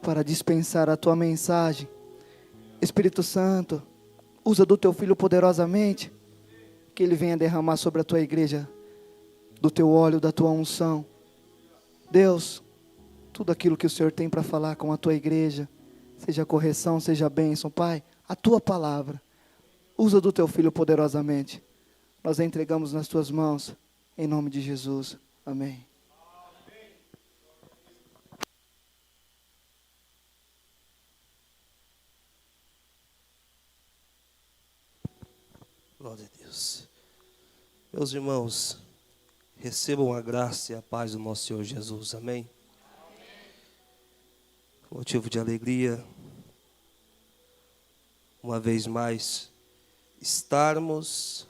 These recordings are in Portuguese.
para dispensar a tua mensagem. Espírito Santo, usa do teu Filho poderosamente, que Ele venha derramar sobre a tua igreja, do teu óleo, da tua unção. Deus, tudo aquilo que o Senhor tem para falar com a tua igreja, seja correção, seja bênção, Pai, a tua palavra, usa do teu Filho poderosamente. Nós a entregamos nas tuas mãos, em nome de Jesus. Amém. Glória a Deus. Meus irmãos, recebam a graça e a paz do nosso Senhor Jesus. Amém? Motivo de alegria, uma vez mais, estarmos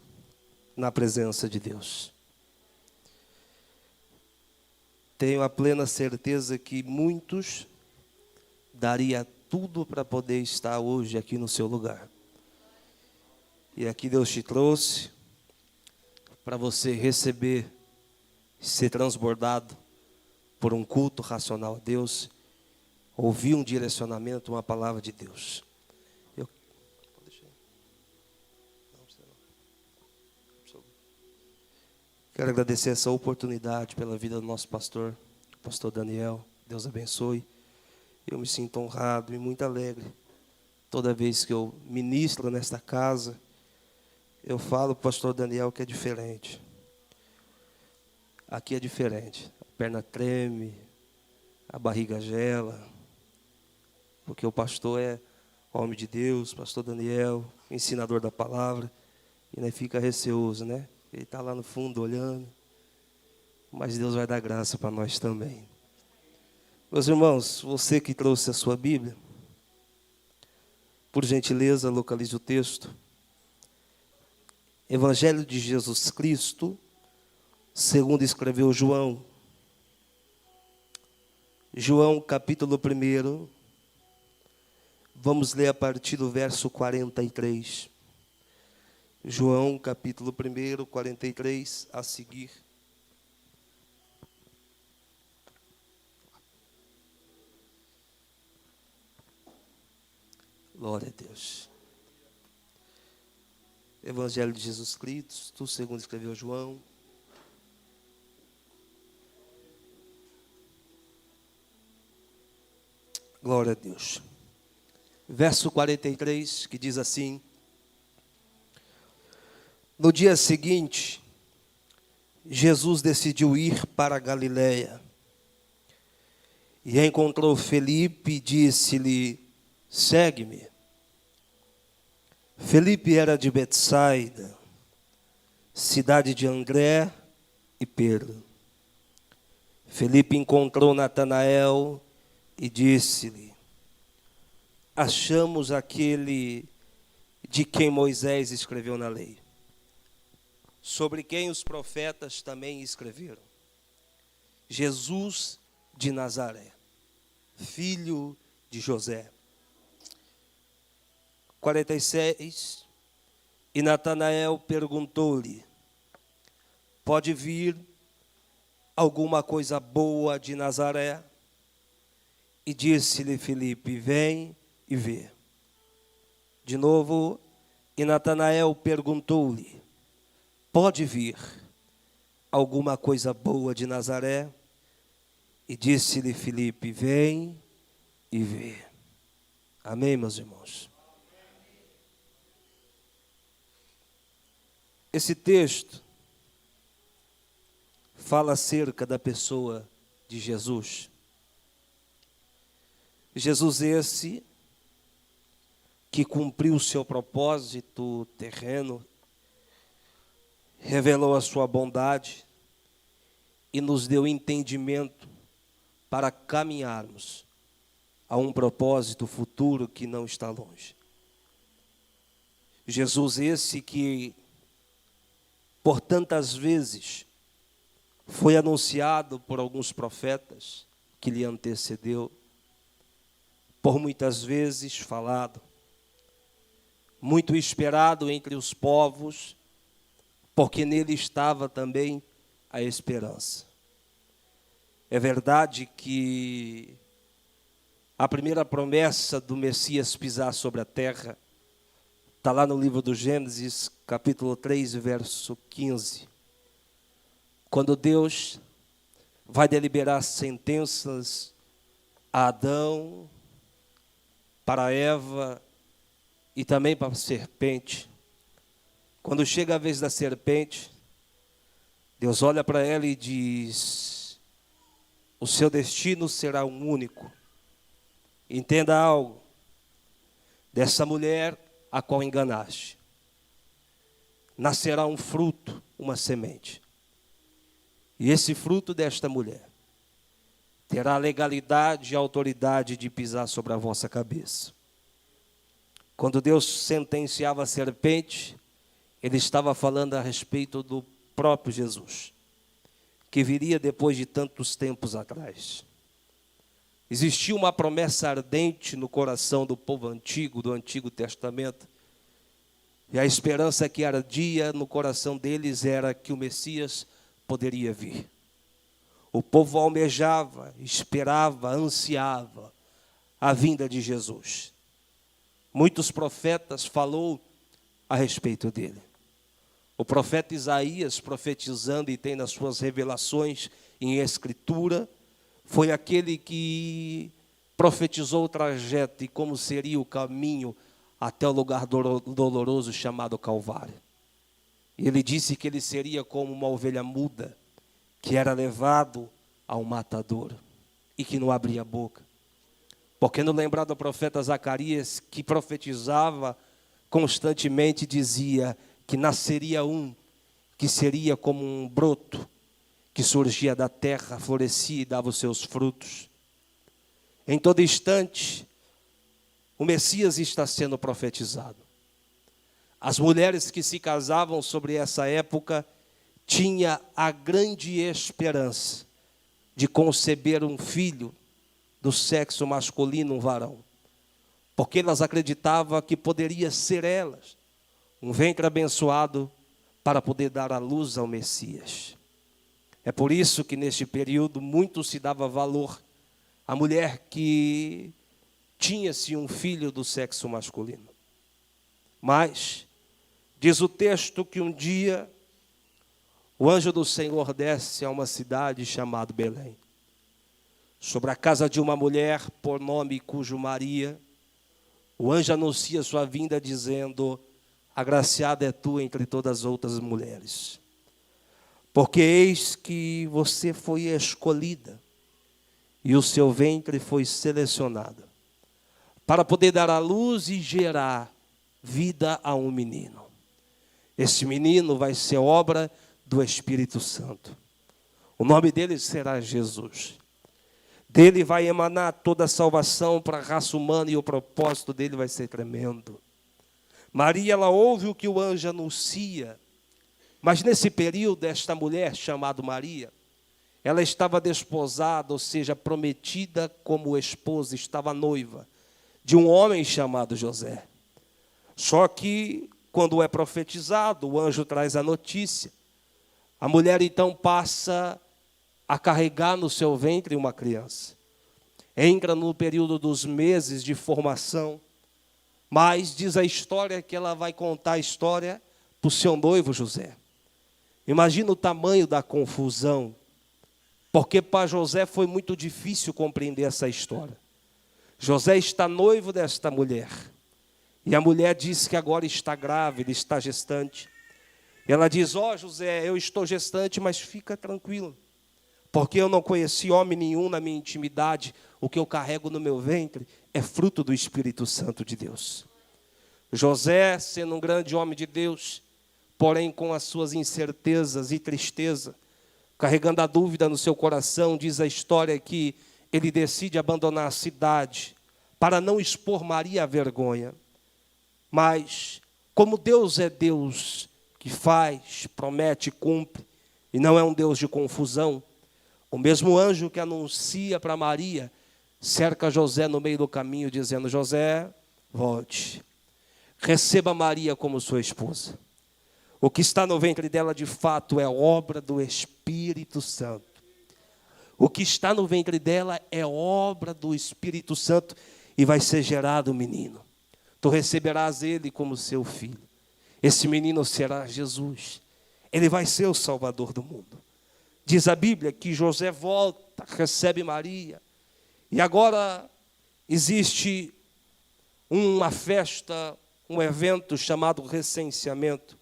na presença de Deus. Tenho a plena certeza que muitos daria tudo para poder estar hoje aqui no seu lugar. E aqui Deus te trouxe para você receber, ser transbordado por um culto racional a Deus, ouvir um direcionamento, uma palavra de Deus. Quero agradecer essa oportunidade pela vida do nosso pastor Daniel. Deus abençoe. Eu me sinto honrado e muito alegre. Toda vez que eu ministro nesta casa, eu falo para o pastor Daniel que é diferente. Aqui é diferente. A perna treme, a barriga gela, porque o pastor é homem de Deus, pastor Daniel, ensinador da palavra, e nós fica receoso, né? Ele está lá no fundo olhando, mas Deus vai dar graça para nós também. Meus irmãos, você que trouxe a sua Bíblia, por gentileza, localize o texto. Evangelho de Jesus Cristo, segundo escreveu João. João, capítulo 1. Vamos ler a partir do verso 43. João, capítulo 1, 43, a seguir. Glória a Deus. Evangelho de Jesus Cristo, segundo escreveu João. Glória a Deus. Verso 43, que diz assim: no dia seguinte, Jesus decidiu ir para a Galiléia. E encontrou Felipe e disse-lhe: segue-me. Felipe era de Betsaida, cidade de André e Pedro. Felipe encontrou Natanael e disse-lhe: achamos aquele de quem Moisés escreveu na lei, sobre quem os profetas também escreveram, Jesus de Nazaré, filho de José. 46, e Natanael perguntou-lhe: pode vir alguma coisa boa de Nazaré? E disse-lhe Felipe: vem e vê. De novo, e Natanael perguntou-lhe: pode vir alguma coisa boa de Nazaré? E disse-lhe Felipe: vem e vê. Amém, meus irmãos? Esse texto fala acerca da pessoa de Jesus. Jesus esse que cumpriu o seu propósito terreno, revelou a sua bondade e nos deu entendimento para caminharmos a um propósito futuro que não está longe. Jesus esse que por tantas vezes foi anunciado por alguns profetas que lhe antecedeu, por muitas vezes falado, muito esperado entre os povos, porque nele estava também a esperança. É verdade que A primeira promessa do Messias pisar sobre a terra está lá no livro do Gênesis, capítulo 3, verso 15. Quando Deus vai deliberar sentenças a Adão, para Eva e também para a serpente. Quando chega a vez da serpente, Deus olha para ela e diz: o seu destino será um único. Entenda algo, dessa mulher a qual enganaste, nascerá um fruto, uma semente. E esse fruto desta mulher terá a legalidade e a autoridade de pisar sobre a vossa cabeça. Quando Deus sentenciava a serpente, Ele estava falando a respeito do próprio Jesus, que viria depois de tantos tempos atrás. Existia uma promessa ardente no coração do povo antigo, do Antigo Testamento, e a esperança que ardia no coração deles era que o Messias poderia vir. O povo almejava, esperava, ansiava a vinda de Jesus. Muitos profetas falou a respeito dele. O profeta Isaías, profetizando e tem nas suas revelações em escritura, foi aquele que profetizou o trajeto e como seria o caminho até o lugar doloroso chamado Calvário. E ele disse que ele seria como uma ovelha muda, que era levado ao matadouro e que não abria a boca. Porque no lembrar do profeta Zacarias, que profetizava constantemente, dizia que nasceria um, que seria como um broto, que surgia da terra, florescia e dava os seus frutos. Em todo instante, o Messias está sendo profetizado. As mulheres que se casavam sobre essa época tinha a grande esperança de conceber um filho do sexo masculino, um varão, porque elas acreditavam que poderia ser elas um ventre abençoado para poder dar à luz ao Messias. É por isso que neste período muito se dava valor à mulher que tinha-se um filho do sexo masculino. Mas diz o texto que um dia o anjo do Senhor desce a uma cidade chamada Belém, sobre a casa de uma mulher por nome cujo Maria. O anjo anuncia sua vinda dizendo: agraciada é tu entre todas as outras mulheres, porque eis que você foi escolhida e o seu ventre foi selecionado para poder dar à luz e gerar vida a um menino. Esse menino vai ser obra do Espírito Santo. O nome dele será Jesus. Dele vai emanar toda a salvação para a raça humana e o propósito dele vai ser tremendo. Maria, ela ouve o que o anjo anuncia, mas nesse período, esta mulher chamada Maria, ela estava desposada, ou seja, prometida como esposa, estava noiva de um homem chamado José. Só que, quando é profetizado, o anjo traz a notícia. A mulher então passa a carregar no seu ventre uma criança. Entra no período dos meses de formação, mas diz a história que ela vai contar a história para o seu noivo José. Imagina o tamanho da confusão, porque para José foi muito difícil compreender essa história. José está noivo desta mulher, e a mulher diz que agora está grávida, está gestante. Ela diz: ó José, eu estou gestante, mas fica tranquilo, porque eu não conheci homem nenhum na minha intimidade, o que eu carrego no meu ventre é fruto do Espírito Santo de Deus. José, sendo um grande homem de Deus, porém com as suas incertezas e tristeza, carregando a dúvida no seu coração, diz a história que ele decide abandonar a cidade para não expor Maria à vergonha. Mas, como Deus é Deus que faz, promete, cumpre, e não é um Deus de confusão, o mesmo anjo que anuncia para Maria, cerca José no meio do caminho, dizendo: José, volte, receba Maria como sua esposa. O que está no ventre dela de fato é obra do Espírito Santo. O que está no ventre dela é obra do Espírito Santo e vai ser gerado um menino. Tu receberás ele como seu filho. Esse menino será Jesus. Ele vai ser o Salvador do mundo. Diz a Bíblia que José volta, recebe Maria. E agora existe uma festa, um evento chamado recenseamento,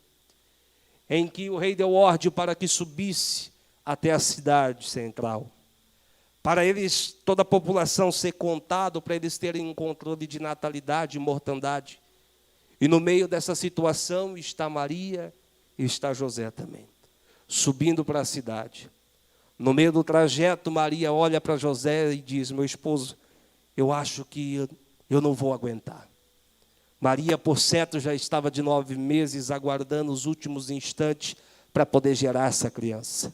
em que o rei deu ordem para que subisse até a cidade central. Para eles, toda a população ser contada, para eles terem um controle de natalidade e mortandade. E no meio dessa situação está Maria e está José também, subindo para a cidade. No meio do trajeto, Maria olha para José e diz: meu esposo, eu acho que eu não vou aguentar. Maria, por certo, já estava de 9 meses aguardando os últimos instantes para poder gerar essa criança.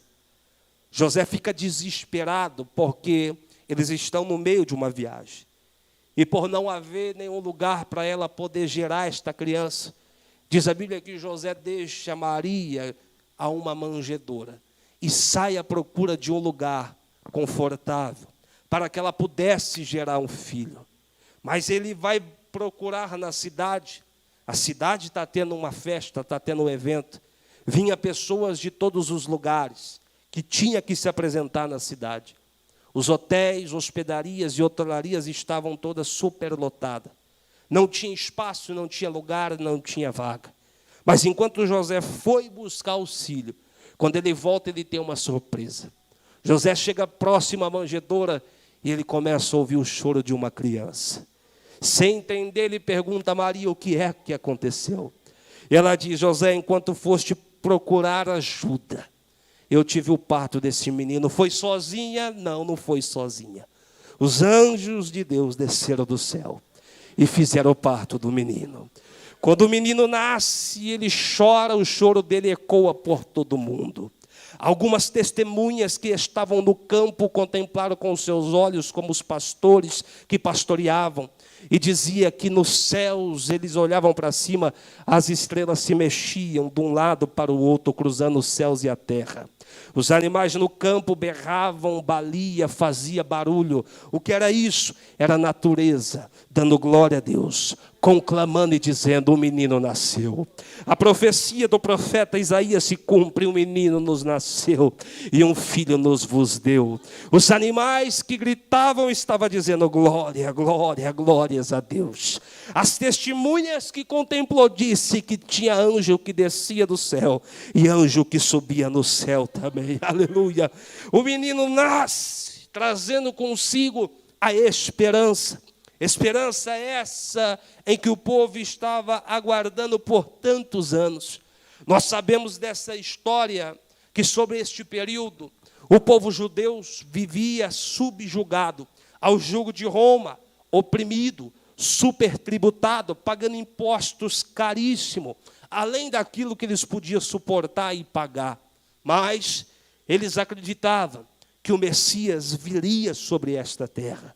José fica desesperado porque eles estão no meio de uma viagem. E por não haver nenhum lugar para ela poder gerar esta criança, diz a Bíblia que José deixa Maria a uma manjedoura e sai à procura de um lugar confortável para que ela pudesse gerar um filho. Mas ele vai procurar na cidade. A cidade está tendo uma festa, está tendo um evento. Vinha pessoas de todos os lugares que tinha que se apresentar na cidade. Os hotéis, hospedarias e hotelarias estavam todas superlotadas. Não tinha espaço, não tinha lugar, não tinha vaga. Mas enquanto José foi buscar auxílio, quando ele volta, ele tem uma surpresa. José chega próximo à manjedoura e ele começa a ouvir o choro de uma criança. Sem entender, ele pergunta a Maria o que é que aconteceu. E ela diz: José, enquanto foste procurar ajuda, eu tive o parto desse menino. Foi sozinha? Não, não foi sozinha. Os anjos de Deus desceram do céu e fizeram o parto do menino. Quando o menino nasce, ele chora, o choro dele ecoa por todo mundo. Algumas testemunhas que estavam no campo contemplaram com os seus olhos, como os pastores que pastoreavam, e dizia que nos céus eles olhavam para cima, as estrelas se mexiam de um lado para o outro, cruzando os céus e a terra. Os animais no campo berravam, balia, fazia barulho. O que era isso? Era a natureza dando glória a Deus, conclamando e dizendo: um menino nasceu. A profecia do profeta Isaías se cumpre: um menino nos nasceu e um filho nos vos deu. Os animais que gritavam estavam dizendo: glória, glória, glórias a Deus. As testemunhas que contemplou disse que tinha anjo que descia do céu e anjo que subia no céu também. Aleluia. O menino nasce trazendo consigo a esperança. Esperança essa em que o povo estava aguardando por tantos anos. Nós sabemos dessa história que sobre este período o povo judeu vivia subjugado ao jugo de Roma, oprimido, supertributado, pagando impostos caríssimos, além daquilo que eles podiam suportar e pagar. Mas eles acreditavam que o Messias viria sobre esta terra.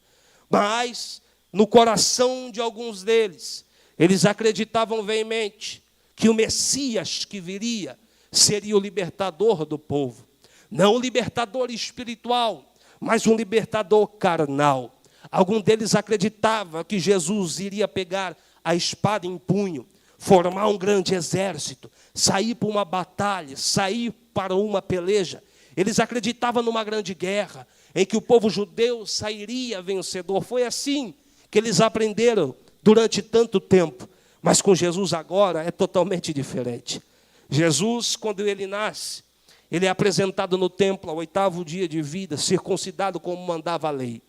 Mas no coração de alguns deles, eles acreditavam veemente que o Messias que viria seria o libertador do povo. Não o libertador espiritual, mas um libertador carnal. Algum deles acreditava que Jesus iria pegar a espada em punho, formar um grande exército, sair para uma batalha, sair para uma peleja. Eles acreditavam numa grande guerra, em que o povo judeu sairia vencedor. Foi assim que eles aprenderam durante tanto tempo. Mas com Jesus agora é totalmente diferente. Jesus, quando ele nasce, ele é apresentado no templo ao 8º dia de vida, circuncidado como mandava a lei.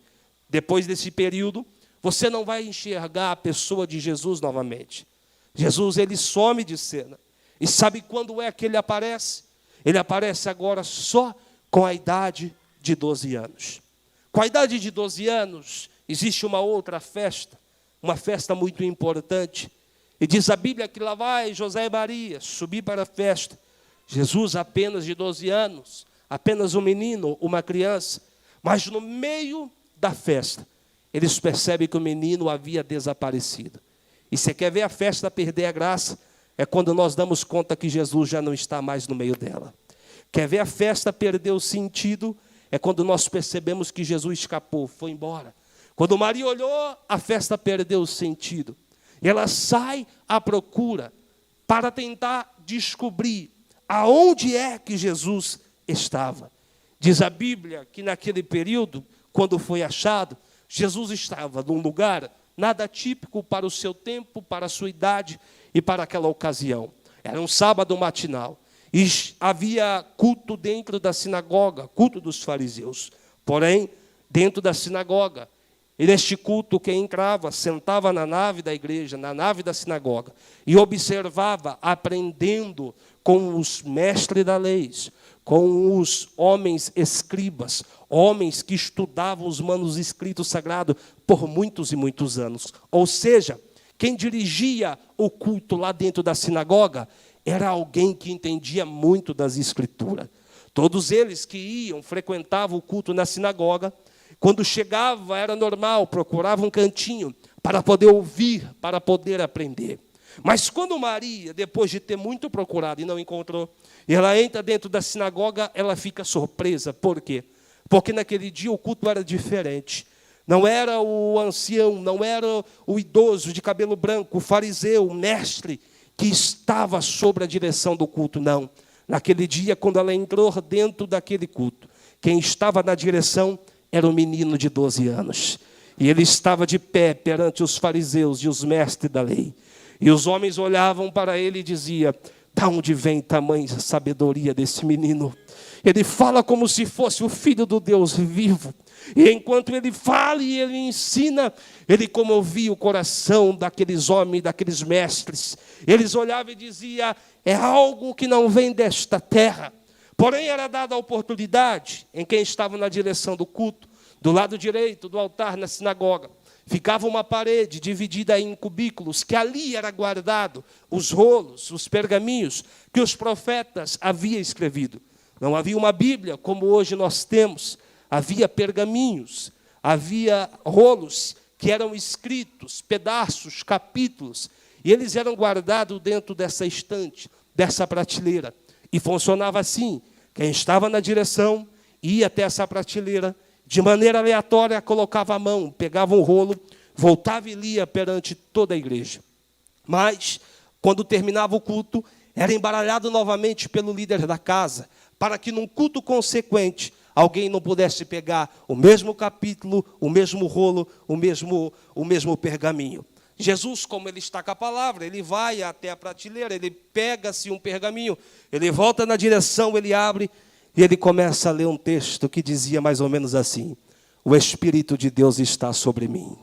Depois desse período, você não vai enxergar a pessoa de Jesus novamente. Jesus, ele some de cena. E sabe quando é que ele aparece? Ele aparece agora só com a idade de 12 anos. Com a idade de 12 anos, existe uma outra festa, uma festa muito importante. E diz a Bíblia que lá vai José e Maria subir para a festa. Jesus apenas de 12 anos, apenas um menino, uma criança. Mas no meio da festa, eles percebem que o menino havia desaparecido. E você quer ver a festa perder a graça? É quando nós damos conta que Jesus já não está mais no meio dela. Quer ver a festa perder o sentido? é quando nós percebemos que Jesus escapou, foi embora. Quando Maria olhou, a festa perdeu o sentido. E ela sai à procura para tentar descobrir aonde é que Jesus estava. Diz a Bíblia que naquele período, quando foi achado, Jesus estava num lugar nada típico para o seu tempo, para a sua idade e para aquela ocasião. Era um sábado matinal. E havia culto dentro da sinagoga, culto dos fariseus. Porém, dentro da sinagoga, e neste culto, quem entrava, sentava na nave da igreja, na nave da sinagoga, e observava, aprendendo com os mestres da lei, com os homens escribas, homens que estudavam os manuscritos sagrados por muitos e muitos anos. Ou seja, quem dirigia o culto lá dentro da sinagoga era alguém que entendia muito das escrituras. Todos eles que iam, frequentavam o culto na sinagoga, quando chegava, era normal, procurava um cantinho para poder ouvir, para poder aprender. Mas quando Maria, depois de ter muito procurado e não encontrou, ela entra dentro da sinagoga, ela fica surpresa. Por quê? Porque naquele dia o culto era diferente. Não era o ancião, não era o idoso de cabelo branco, o fariseu, o mestre, que estava sobre a direção do culto, não. Naquele dia, quando ela entrou dentro daquele culto, quem estava na direção era um menino de 12 anos. E ele estava de pé perante os fariseus e os mestres da lei. E os homens olhavam para ele e diziam: de onde vem tamanha sabedoria desse menino? Ele fala como se fosse o Filho do Deus vivo. E enquanto ele fala e ele ensina, ele comovia o coração daqueles homens, daqueles mestres. Eles olhavam e diziam: é algo que não vem desta terra. Porém, era dada a oportunidade em quem estava na direção do culto, do lado direito do altar, na sinagoga. Ficava uma parede dividida em cubículos, que ali era guardado os rolos, os pergaminhos que os profetas haviam escrevido. Não havia uma Bíblia como hoje nós temos. Havia pergaminhos, havia rolos que eram escritos, pedaços, capítulos, e eles eram guardados dentro dessa estante, dessa prateleira. E funcionava assim: quem estava na direção ia até essa prateleira, de maneira aleatória colocava a mão, pegava um rolo, voltava e lia perante toda a igreja. Mas, quando terminava o culto, era embaralhado novamente pelo líder da casa, para que num culto consequente, alguém não pudesse pegar o mesmo capítulo, o mesmo rolo, o mesmo pergaminho. Jesus, como ele está com a palavra, ele vai até a prateleira, ele pega-se um pergaminho, ele volta na direção, ele abre, e ele começa a ler um texto que dizia mais ou menos assim: o Espírito de Deus está sobre mim.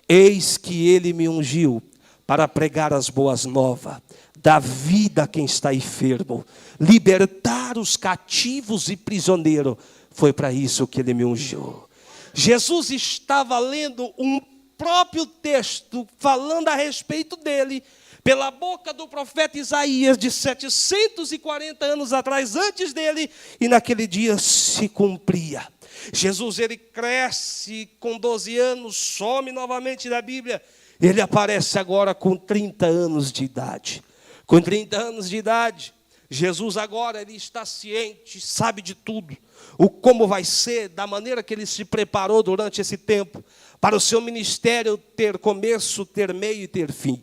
Eis que ele me ungiu para pregar as boas novas, dar vida a quem está enfermo, libertar os cativos e prisioneiros. Foi para isso que ele me ungiu. Jesus estava lendo um próprio texto, falando a respeito dele, pela boca do profeta Isaías, de 740 anos atrás, antes dele, e naquele dia se cumpria. Jesus, ele cresce com 12 anos, some novamente da Bíblia, ele aparece agora com 30 anos de idade. Com 30 anos de idade, Jesus agora ele está ciente, sabe de tudo, o como vai ser, da maneira que ele se preparou durante esse tempo, para o seu ministério ter começo, ter meio e ter fim.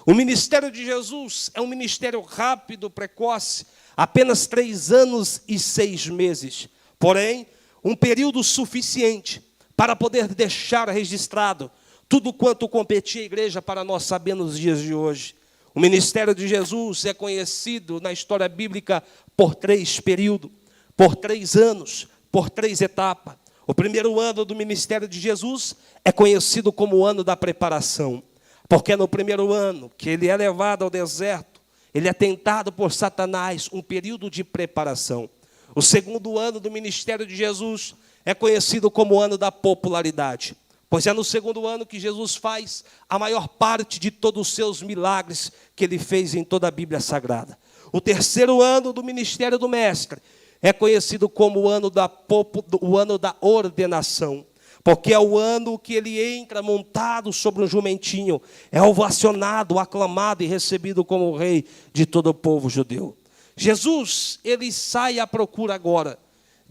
O ministério de Jesus é um ministério rápido, precoce, apenas 3 anos e 6 meses. Porém, um período suficiente para poder deixar registrado tudo quanto competia a igreja para nós saber nos dias de hoje. O ministério de Jesus é conhecido na história bíblica por 3 períodos, por 3 anos, por 3 etapas. O primeiro ano do ministério de Jesus é conhecido como o ano da preparação, porque no primeiro ano que ele é levado ao deserto, ele é tentado por Satanás, um período de preparação. O segundo ano do ministério de Jesus é conhecido como o ano da popularidade, pois é no segundo ano que Jesus faz a maior parte de todos os seus milagres que ele fez em toda a Bíblia Sagrada. O terceiro ano do ministério do Mestre é conhecido como o ano da ordenação, porque é o ano que ele entra montado sobre um jumentinho, é ovacionado, aclamado e recebido como o rei de todo o povo judeu. Jesus, ele sai à procura agora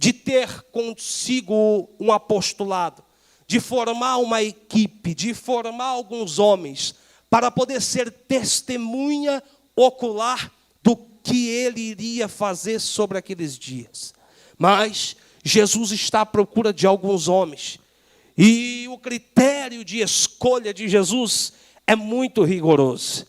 de ter consigo um apostolado, de formar uma equipe, de formar alguns homens, para poder ser testemunha ocular do que ele iria fazer sobre aqueles dias. Mas Jesus está à procura de alguns homens, e o critério de escolha de Jesus é muito rigoroso.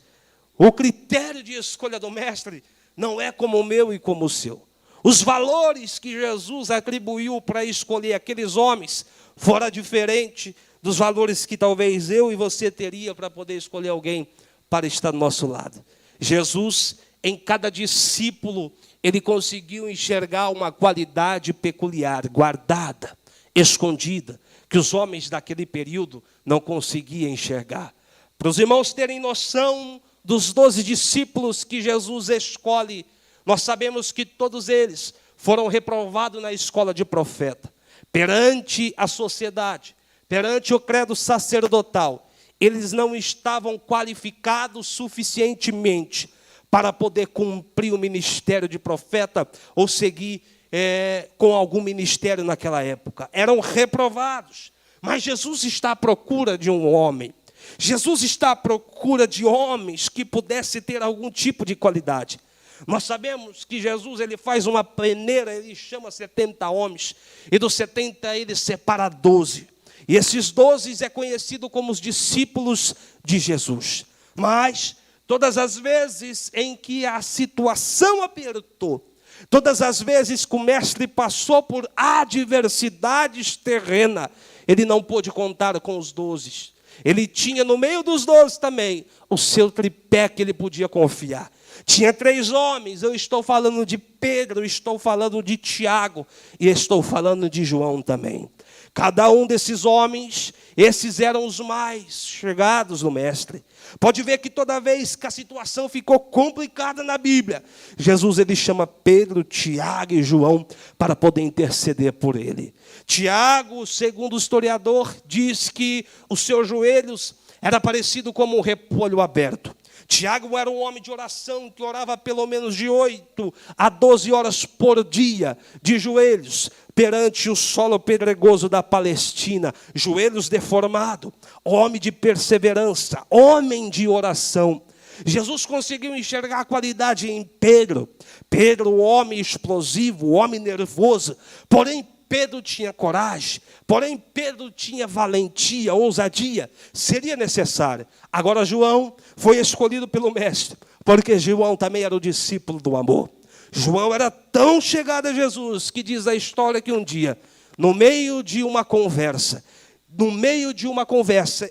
O critério de escolha do mestre não é como o meu e como o seu. Os valores que Jesus atribuiu para escolher aqueles homens foram diferentes dos valores que talvez eu e você teria para poder escolher alguém para estar do nosso lado. Jesus, em cada discípulo, ele conseguiu enxergar uma qualidade peculiar, guardada, escondida, que os homens daquele período não conseguiam enxergar. Para os irmãos terem noção dos 12 discípulos que Jesus escolhe, nós sabemos que todos eles foram reprovados na escola de profeta. Perante a sociedade, perante o credo sacerdotal, eles não estavam qualificados suficientemente para poder cumprir o ministério de profeta ou seguir com algum ministério naquela época. Eram reprovados. Mas Jesus está à procura de um homem. Jesus está à procura de homens que pudessem ter algum tipo de qualidade. Nós sabemos que Jesus ele faz uma peneira, ele chama 70 homens, e dos 70 ele separa 12. E esses 12 é conhecido como os discípulos de Jesus. Mas todas as vezes em que a situação apertou, todas as vezes que o mestre passou por adversidades terrenas, ele não pôde contar com os 12. Ele tinha no meio dos 12 também o seu tripé que ele podia confiar. Tinha 3 homens, eu estou falando de Pedro, estou falando de Tiago e estou falando de João também. Cada um desses homens, esses eram os mais chegados no mestre. Pode ver que toda vez que a situação ficou complicada na Bíblia, Jesus ele chama Pedro, Tiago e João para poder interceder por ele. Tiago, segundo o historiador, diz que os seus joelhos eram parecidos como um repolho aberto. Tiago era um homem de oração que orava pelo menos de 8 a 12 horas por dia, de joelhos, perante o solo pedregoso da Palestina, joelhos deformados, homem de perseverança, homem de oração. Jesus conseguiu enxergar a qualidade em Pedro. Pedro, o homem explosivo, o homem nervoso, porém Pedro tinha coragem, porém Pedro tinha valentia, ousadia, seria necessário. Agora João foi escolhido pelo mestre, porque João também era o discípulo do amor. João era tão chegado a Jesus, que diz a história que um dia, no meio de uma conversa,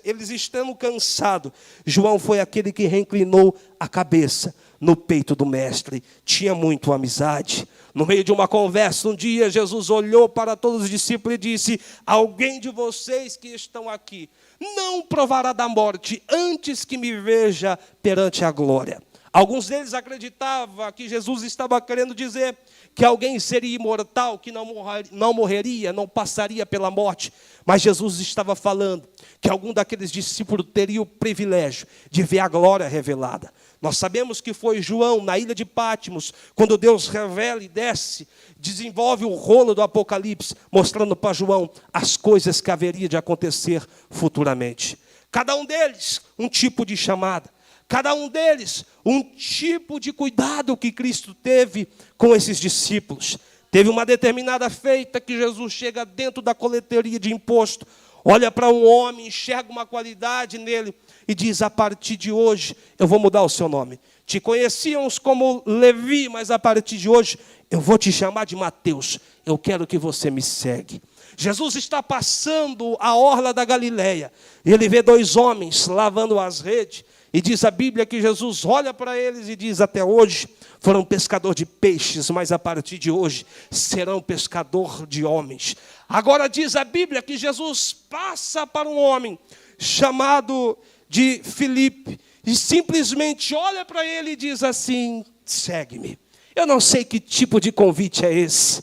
eles estando cansados, João foi aquele que reinclinou a cabeça no peito do mestre, tinha muito amizade. No meio de uma conversa, um dia, Jesus olhou para todos os discípulos e disse: alguém de vocês que estão aqui não provará da morte antes que me veja perante a glória. Alguns deles acreditavam que Jesus estava querendo dizer que alguém seria imortal, que não morreria, não passaria pela morte. Mas Jesus estava falando que algum daqueles discípulos teria o privilégio de ver a glória revelada. Nós sabemos que foi João, na ilha de Patmos, quando Deus revela e desce, desenvolve o rolo do Apocalipse, mostrando para João as coisas que haveria de acontecer futuramente. Cada um deles, um tipo de chamada. Cada um deles, um tipo de cuidado que Cristo teve com esses discípulos. Teve uma determinada feita que Jesus chega dentro da coleteria de imposto, olha para um homem, enxerga uma qualidade nele e diz: a partir de hoje eu vou mudar o seu nome. Te conhecíamos como Levi, mas a partir de hoje eu vou te chamar de Mateus. Eu quero que você me segue. Jesus está passando a orla da Galileia. Ele vê 2 homens lavando as redes. E diz a Bíblia que Jesus olha para eles e diz: até hoje foram pescador de peixes, mas a partir de hoje serão pescador de homens. Agora diz a Bíblia que Jesus passa para um homem chamado de Filipe e simplesmente olha para ele e diz assim: segue-me. Eu não sei que tipo de convite é esse.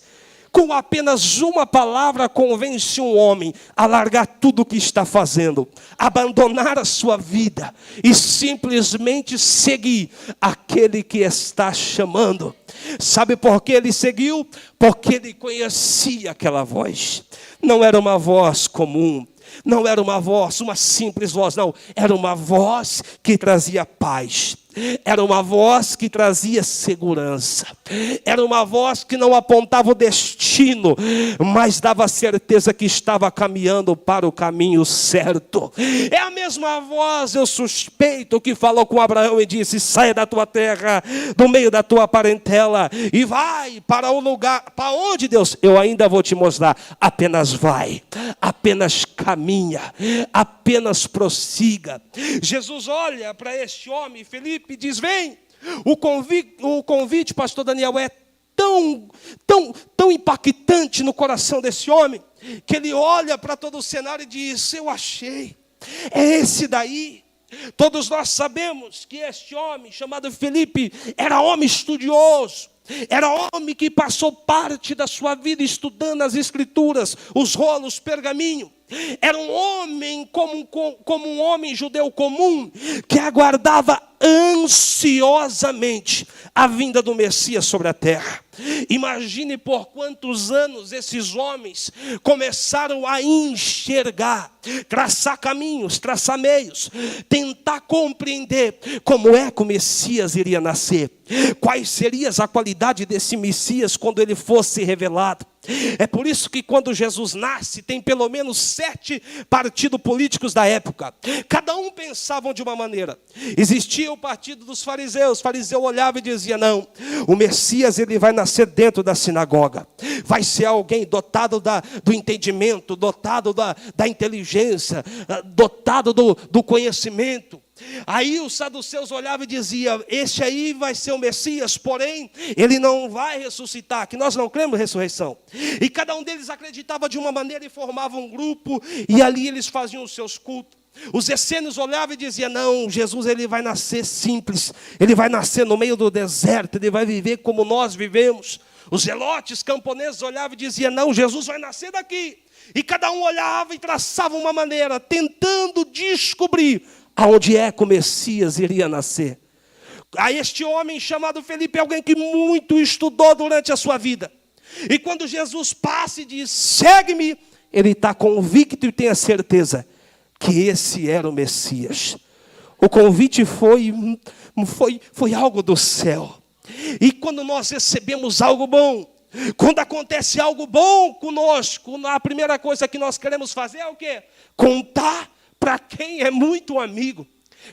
Com apenas uma palavra convence um homem a largar tudo o que está fazendo, abandonar a sua vida e simplesmente seguir aquele que está chamando. Sabe por que ele seguiu? Porque ele conhecia aquela voz. Não era uma voz comum, não era uma voz, uma simples voz, não. Era uma voz que trazia paz. Era uma voz que trazia segurança. Era uma voz que não apontava o destino, mas dava certeza que estava caminhando para o caminho certo. É a mesma voz, eu suspeito, que falou com Abraão e disse: saia da tua terra, do meio da tua parentela, e vai para o lugar, para onde, Deus? Eu ainda vou te mostrar. Apenas vai, apenas caminha, apenas prossiga. Jesus olha para este homem, Felipe, e diz: vem. O convite, pastor Daniel, é tão impactante no coração desse homem, que ele olha para todo o cenário e diz: eu achei, é esse daí. Todos nós sabemos que este homem, chamado Felipe, era homem estudioso, era homem que passou parte da sua vida estudando as escrituras, os rolos, pergaminho. Era um homem como um homem judeu comum, que aguardava ansiosamente a vinda do Messias sobre a terra. Imagine por quantos anos esses homens começaram a enxergar, traçar caminhos, traçar meios, tentar compreender como é que o Messias iria nascer, quais seriam a qualidade desse Messias quando ele fosse revelado. É por isso que quando Jesus nasce, tem pelo menos 7 partidos políticos da época. Cada um pensava de uma maneira. Existia o partido dos fariseus. O fariseu olhava e dizia: não, o Messias ele vai nascer dentro da sinagoga. Vai ser alguém dotado do entendimento, dotado da inteligência, dotado do conhecimento. Aí os saduceus olhavam e diziam: este aí vai ser o Messias, porém ele não vai ressuscitar, que nós não cremos em ressurreição. E cada um deles acreditava de uma maneira e formava um grupo, e ali eles faziam os seus cultos. Os essênios olhavam e diziam: não, Jesus ele vai nascer simples, ele vai nascer no meio do deserto, ele vai viver como nós vivemos. Os zelotes camponeses olhavam e diziam: não, Jesus vai nascer daqui. E cada um olhava e traçava uma maneira, tentando descobrir aonde é que o Messias iria nascer. A este homem chamado Felipe, é alguém que muito estudou durante a sua vida. E quando Jesus passa e diz: segue-me, ele está convicto e tem a certeza que esse era o Messias. O convite foi algo do céu. E quando nós recebemos algo bom, quando acontece algo bom conosco, a primeira coisa que nós queremos fazer é o quê? Contar para quem é muito amigo,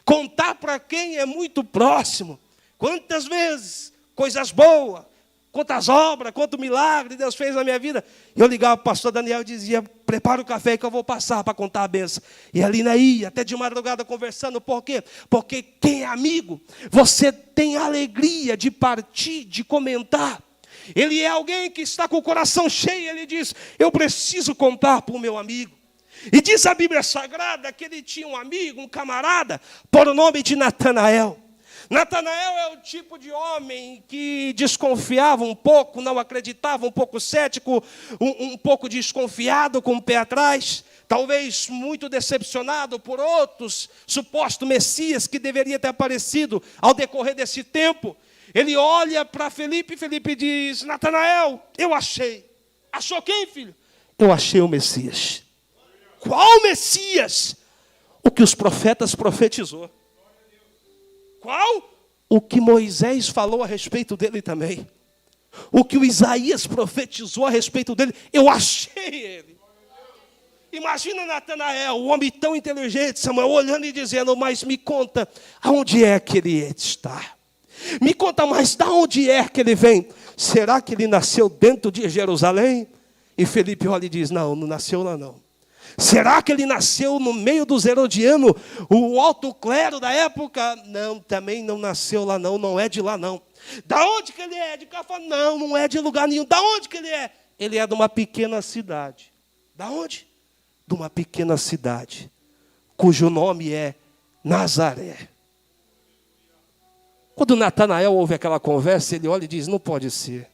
contar para quem é muito próximo. Quantas vezes, coisas boas, quantas obras, quanto milagre Deus fez na minha vida. Eu ligava para o pastor Daniel e dizia: prepara o café que eu vou passar para contar a bênção. E ali na ia, até de madrugada conversando. Por quê? Porque quem é amigo, você tem alegria de partir, de comentar. Ele é alguém que está com o coração cheio, ele diz: eu preciso contar para o meu amigo. E diz a Bíblia Sagrada que ele tinha um amigo, um camarada, por nome de Natanael. Natanael é o tipo de homem que desconfiava um pouco, não acreditava, um pouco cético, um pouco desconfiado, com o pé atrás, talvez muito decepcionado por outros supostos Messias que deveria ter aparecido ao decorrer desse tempo. Ele olha para Felipe e Felipe diz: Natanael, eu achei. Achou quem, filho? Eu achei o Messias. Qual Messias? O que os profetas profetizou. Qual? O que Moisés falou a respeito dele também. O que o Isaías profetizou a respeito dele. Eu achei ele. Imagina Natanael, um homem tão inteligente, Samuel, olhando e dizendo: mas me conta, aonde é que ele está? Me conta mais, de onde é que ele vem? Será que ele nasceu dentro de Jerusalém? E Felipe olha e diz: não, não nasceu lá não. Será que ele nasceu no meio dos herodianos, o alto clero da época? Não, também não nasceu lá não, não é de lá não. Da onde que ele é? De Cafarnaum? Não, não é de lugar nenhum. Da onde que ele é? Ele é de uma pequena cidade. Da onde? De uma pequena cidade, cujo nome é Nazaré. Quando Natanael ouve aquela conversa, ele olha e diz: não pode ser.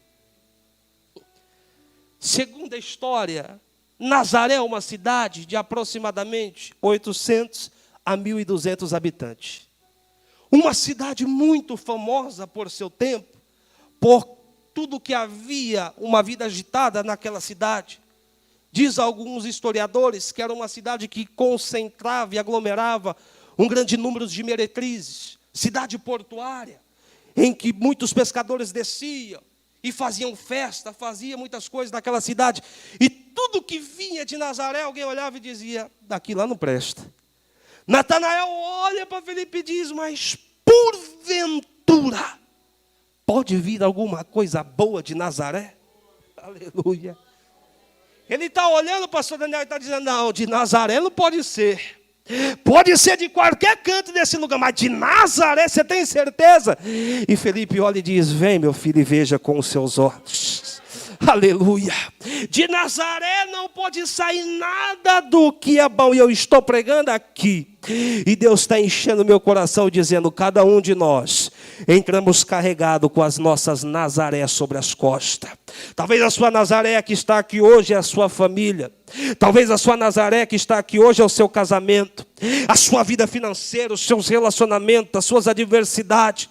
Segundo a história, Nazaré é uma cidade de aproximadamente 800 a 1.200 habitantes. Uma cidade muito famosa por seu tempo, por tudo que havia, uma vida agitada naquela cidade. Diz alguns historiadores que era uma cidade que concentrava e aglomerava um grande número de meretrizes, cidade portuária, em que muitos pescadores desciam e faziam festa, faziam muitas coisas naquela cidade. E tudo que vinha de Nazaré, alguém olhava e dizia, daqui lá não presta. Natanael olha para Felipe e diz, mas porventura pode vir alguma coisa boa de Nazaré? Aleluia. Ele está olhando, o pastor Daniel, e está dizendo, não, de Nazaré não pode ser. Pode ser de qualquer canto desse lugar, mas de Nazaré, você tem certeza? E Felipe olha e diz, vem meu filho e veja com os seus olhos. Aleluia. De Nazaré não pode sair nada do que é bom. E eu estou pregando aqui. E Deus está enchendo meu coração dizendo, cada um de nós entramos carregado com as nossas Nazaré sobre as costas. Talvez a sua Nazaré que está aqui hoje é a sua família. Talvez a sua Nazaré que está aqui hoje é o seu casamento, a sua vida financeira, os seus relacionamentos, as suas adversidades.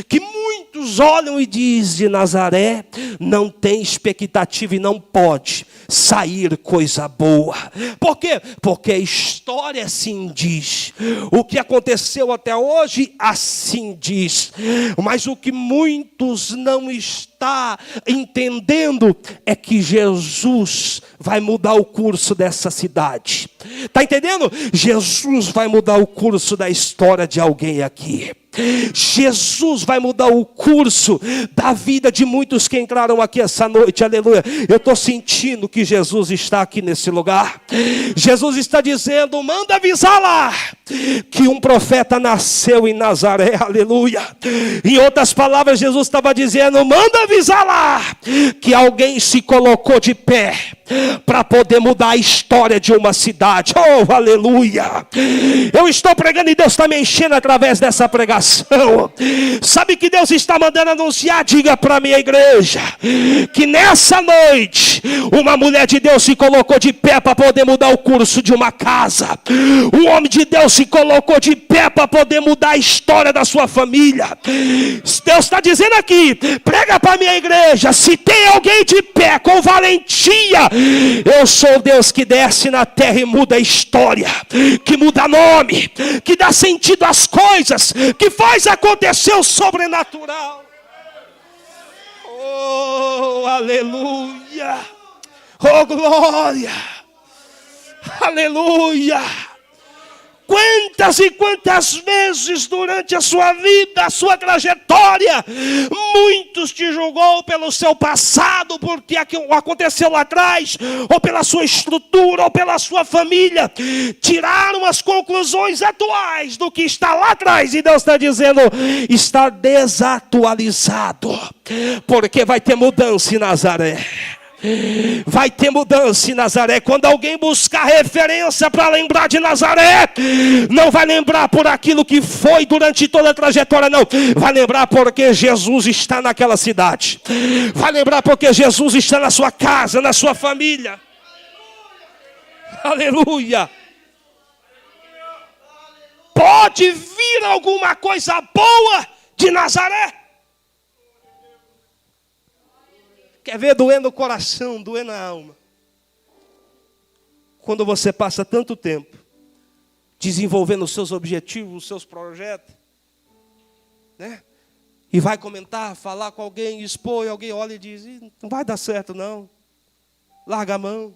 Que muitos olham e dizem, de Nazaré não tem expectativa e não pode sair coisa boa. Por quê? Porque a história assim diz. O que aconteceu até hoje assim diz. Mas o que muitos não estão entendendo é que Jesus vai mudar o curso dessa cidade. Está entendendo? Jesus vai mudar o curso da história de alguém aqui. Jesus vai mudar o curso da vida de muitos que entraram aqui essa noite, aleluia. Eu estou sentindo que Jesus está aqui nesse lugar. Jesus está dizendo, manda avisar lá, que um profeta nasceu em Nazaré, aleluia. Em outras palavras, Jesus estava dizendo, manda avisar lá, que alguém se colocou de pé para poder mudar a história de uma cidade. Oh, aleluia. Eu estou pregando e Deus está me enchendo através dessa pregação. Sabe que Deus está mandando anunciar? Diga para a minha igreja que nessa noite uma mulher de Deus se colocou de pé para poder mudar o curso de uma casa. Um homem de Deus se colocou de pé para poder mudar a história da sua família. Deus está dizendo aqui, prega para a minha igreja, se tem alguém de pé com valentia, eu sou Deus que desce na terra e muda a história, que muda nome, que dá sentido às coisas, que faz acontecer o sobrenatural. Oh, aleluia. Oh, glória. Aleluia. Quantas e quantas vezes durante a sua vida, a sua trajetória, muitos te julgou pelo seu passado, porque aconteceu lá atrás, ou pela sua estrutura, ou pela sua família, tiraram as conclusões atuais do que está lá atrás, e Deus está dizendo, está desatualizado, porque vai ter mudança em Nazaré. Vai ter mudança em Nazaré. Quando alguém buscar referência para lembrar de Nazaré, não vai lembrar por aquilo que foi durante toda a trajetória, não. Vai lembrar porque Jesus está naquela cidade. Vai lembrar porque Jesus está na sua casa, na sua família. Aleluia. Pode vir alguma coisa boa de Nazaré. Quer ver doer no coração, doer na alma? Quando você passa tanto tempo desenvolvendo os seus objetivos, os seus projetos, né? E vai comentar, falar com alguém, expor, e alguém olha e diz, não vai dar certo não. Larga a mão.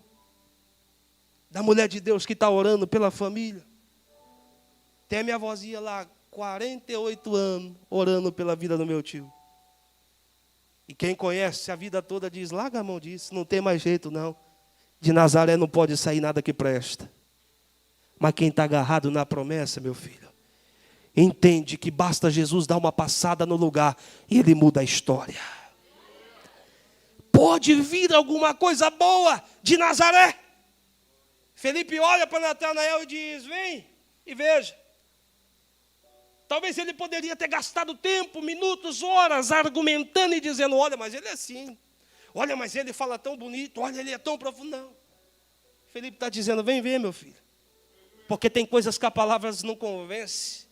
Da mulher de Deus que está orando pela família. Tem a minha vozinha lá, 48 anos, orando pela vida do meu tio. E quem conhece a vida toda diz, larga a mão disso, não tem mais jeito não. De Nazaré não pode sair nada que presta. Mas quem está agarrado na promessa, meu filho, entende que basta Jesus dar uma passada no lugar e ele muda a história. Pode vir alguma coisa boa de Nazaré. Felipe olha para Natanael e diz, vem e veja. Talvez ele poderia ter gastado tempo, minutos, horas, argumentando e dizendo, olha, mas ele é assim. Olha, mas ele fala tão bonito, olha, ele é tão profundo. Não. Felipe está dizendo, vem ver, meu filho. Porque tem coisas que a palavra não convence.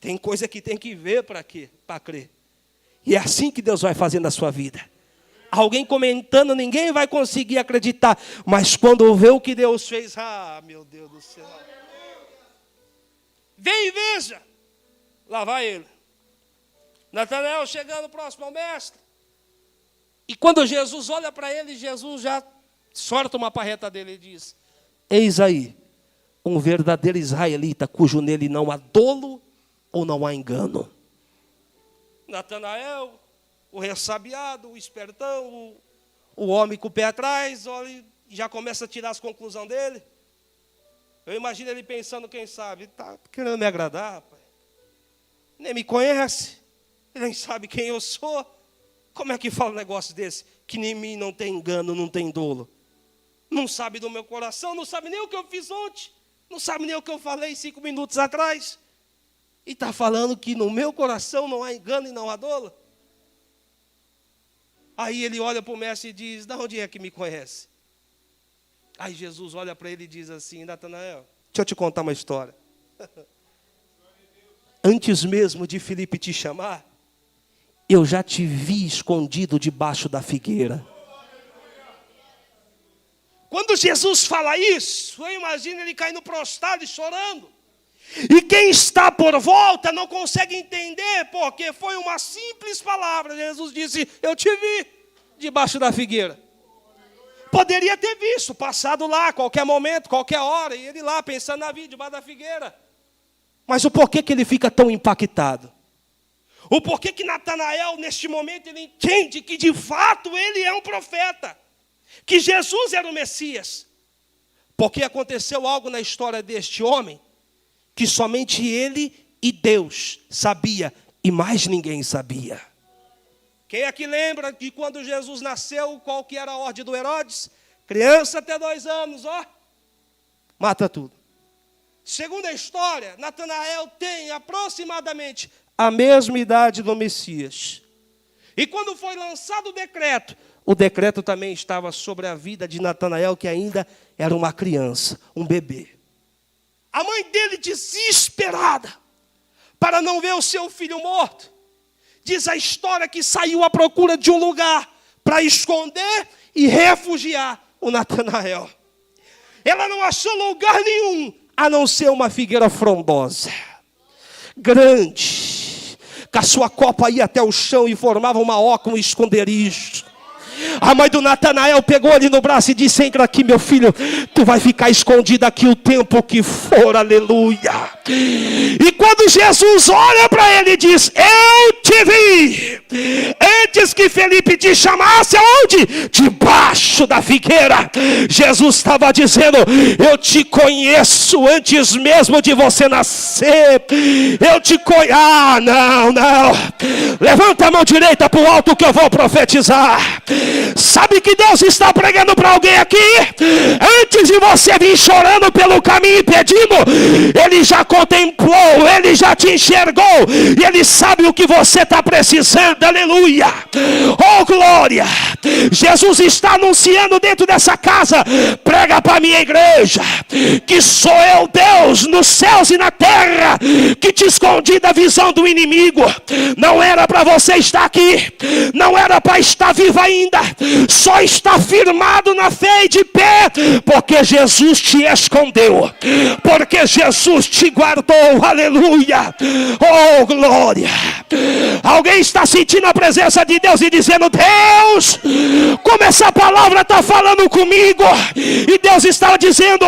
Tem coisa que tem que ver para quê? Para crer. E é assim que Deus vai fazer na sua vida. Alguém comentando, ninguém vai conseguir acreditar. Mas quando vê o que Deus fez, meu Deus do céu. Vem e veja. Lá vai ele. Natanael chegando próximo ao mestre. E quando Jesus olha para ele, Jesus já sorta uma parreta dele e diz, eis aí, um verdadeiro israelita, cujo nele não há dolo ou não há engano. Natanael, o ressabiado, o espertão, o homem com o pé atrás, olha, já começa a tirar as conclusões dele. Eu imagino ele pensando, quem sabe, está querendo me agradar, rapaz. Nem me conhece, nem sabe quem eu sou. Como é que fala um negócio desse? Que em mim não tem engano, não tem dolo. Não sabe do meu coração, não sabe nem o que eu fiz ontem. Não sabe nem o que eu falei 5 minutos atrás. E está falando que no meu coração não há engano e não há dolo. Aí ele olha para o mestre e diz, de onde é que me conhece? Aí Jesus olha para ele e diz assim, Natanael, deixa eu te contar uma história. Antes mesmo de Felipe te chamar, eu já te vi escondido debaixo da figueira. Quando Jesus fala isso, eu imagino ele caindo prostrado e chorando. E quem está por volta não consegue entender, porque foi uma simples palavra. Jesus disse, eu te vi debaixo da figueira. Poderia ter visto, passado lá, qualquer momento, qualquer hora, e ele lá pensando na vida, debaixo da figueira. Mas o porquê que ele fica tão impactado? O porquê que Natanael, neste momento, ele entende que de fato ele é um profeta, que Jesus era o Messias. Porque aconteceu algo na história deste homem, que somente ele e Deus sabia, e mais ninguém sabia. Quem aqui lembra que quando Jesus nasceu, qual que era a ordem do Herodes? Criança até 2 anos, mata tudo. Segundo a história, Natanael tem aproximadamente a mesma idade do Messias. E quando foi lançado o decreto também estava sobre a vida de Natanael, que ainda era uma criança, um bebê. A mãe dele, desesperada, para não ver o seu filho morto, diz a história que saiu à procura de um lugar para esconder e refugiar o Natanael. Ela não achou lugar nenhum, a não ser uma figueira frondosa, grande, que a sua copa ia até o chão e formava uma oca, um esconderijo. A mãe do Natanael pegou ele no braço e disse, entra aqui, meu filho, tu vai ficar escondido aqui o tempo que for, aleluia. E quando Jesus olha para ele e diz, eu te vi, antes que Felipe te chamasse, aonde? Debaixo da figueira. Jesus estava dizendo, eu te conheço antes mesmo de você nascer. Eu te conheço. Não. Levanta a mão direita para o alto que eu vou profetizar. Sabe que Deus está pregando para alguém aqui? Antes de você vir chorando pelo caminho e pedindo, Ele já contemplou, Ele já te enxergou, e Ele sabe o que você está precisando, aleluia. Oh glória, Jesus está anunciando dentro dessa casa, prega para a minha igreja, que sou eu Deus nos céus e na terra, que te escondi da visão do inimigo. Não era para você estar aqui, não era para estar vivo ainda, só está firmado na fé e de pé, porque Jesus te escondeu, porque Jesus te guardou, aleluia, oh glória. Alguém está sentindo a presença de Deus e dizendo, Deus, como essa palavra está falando comigo, e Deus está dizendo,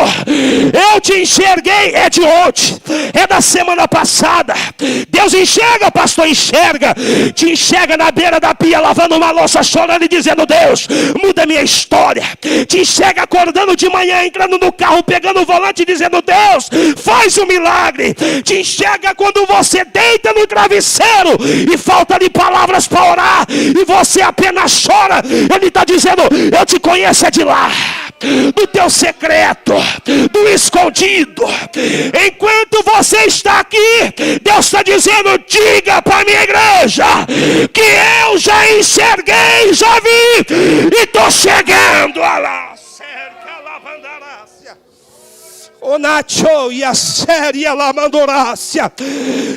eu te enxerguei, é de ontem, é da semana passada. Deus enxerga, pastor, enxerga, te enxerga na beira da pia, lavando uma louça, chorando e dizendo, Deus, muda minha história. Te enxerga acordando de manhã, entrando no carro, pegando o volante e dizendo, Deus, faz um milagre. Te enxerga com quando você deita no travesseiro e falta-lhe palavras para orar, e você apenas chora, Ele está dizendo: eu te conheço é de lá, do teu secreto, do escondido. Enquanto você está aqui, Deus está dizendo: diga para a minha igreja que eu já enxerguei, já vi, e estou chegando a lá. O Nacho e a série ela mandorácia.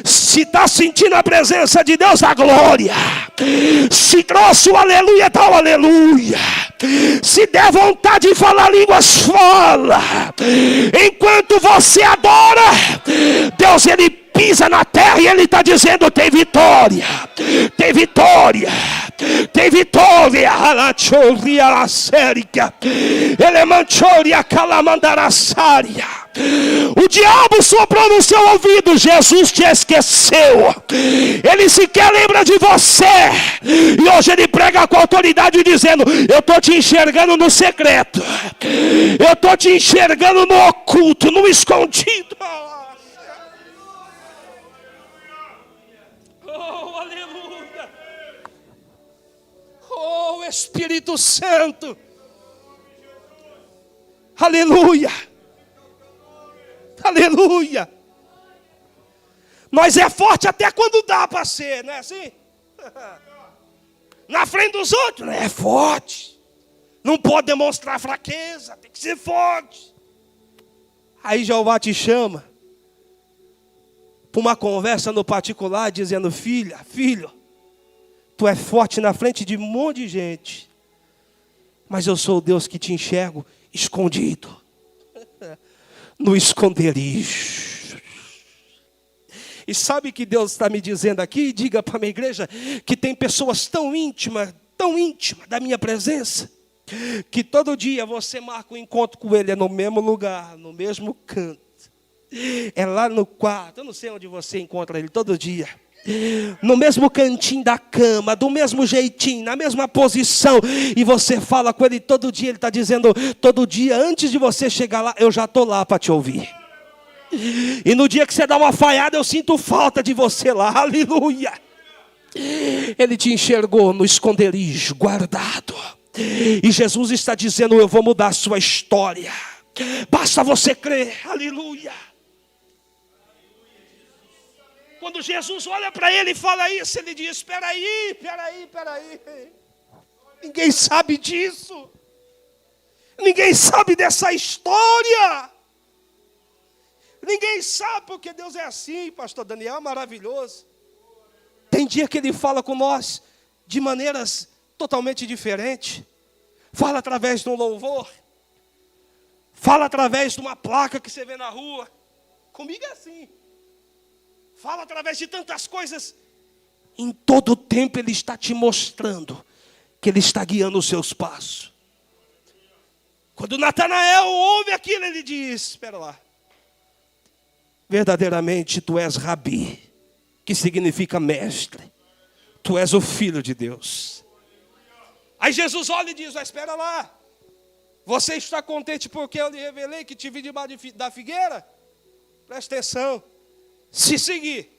Se está sentindo a presença de Deus, a glória. Se trouxe o aleluia, dá o aleluia. Se der vontade de falar línguas, fala. Enquanto você adora, Deus ele pisa na terra e ele está dizendo: tem vitória, tem vitória, tem vitória. O diabo soprou no seu ouvido: Jesus te esqueceu, ele sequer lembra de você. E hoje ele prega com autoridade dizendo: eu estou te enxergando no secreto, eu estou te enxergando no oculto, no escondido. Oh, aleluia. Oh, Espírito Santo. Aleluia. Aleluia. Nós é forte até quando dá para ser, não é assim? Na frente dos outros, é forte. Não pode demonstrar fraqueza, tem que ser forte. Aí Jeová te chama para uma conversa no particular, dizendo: filha, filho, tu é forte na frente de um monte de gente, mas eu sou o Deus que te enxergo escondido, no esconderijo. E sabe que Deus está me dizendo aqui? Diga para a minha igreja que tem pessoas tão íntimas da minha presença, que todo dia você marca um encontro com Ele, é no mesmo lugar, no mesmo canto. É lá no quarto, eu não sei onde você encontra Ele todo dia. No mesmo cantinho da cama, do mesmo jeitinho, na mesma posição. E você fala com Ele todo dia. Ele está dizendo: todo dia, antes de você chegar lá, eu já estou lá para te ouvir. E no dia que você dá uma falhada, eu sinto falta de você lá. Aleluia. Ele te enxergou no esconderijo, guardado. E Jesus está dizendo: eu vou mudar a sua história. Basta você crer. Aleluia. Quando Jesus olha para ele e fala isso, ele diz: espera aí. Ninguém sabe disso. Ninguém sabe dessa história. Ninguém sabe, porque Deus é assim, pastor Daniel, é maravilhoso. Tem dia que Ele fala com nós de maneiras totalmente diferentes. Fala através de um louvor. Fala através de uma placa que você vê na rua. Comigo é assim. Fala através de tantas coisas. Em todo tempo Ele está te mostrando que Ele está guiando os seus passos. Quando Natanael ouve aquilo, ele diz: espera lá. Verdadeiramente tu és Rabi, que significa mestre. Tu és o Filho de Deus. Aí Jesus olha e diz: espera lá. Você está contente porque eu lhe revelei que te vi debaixo da figueira? Presta atenção. Se seguir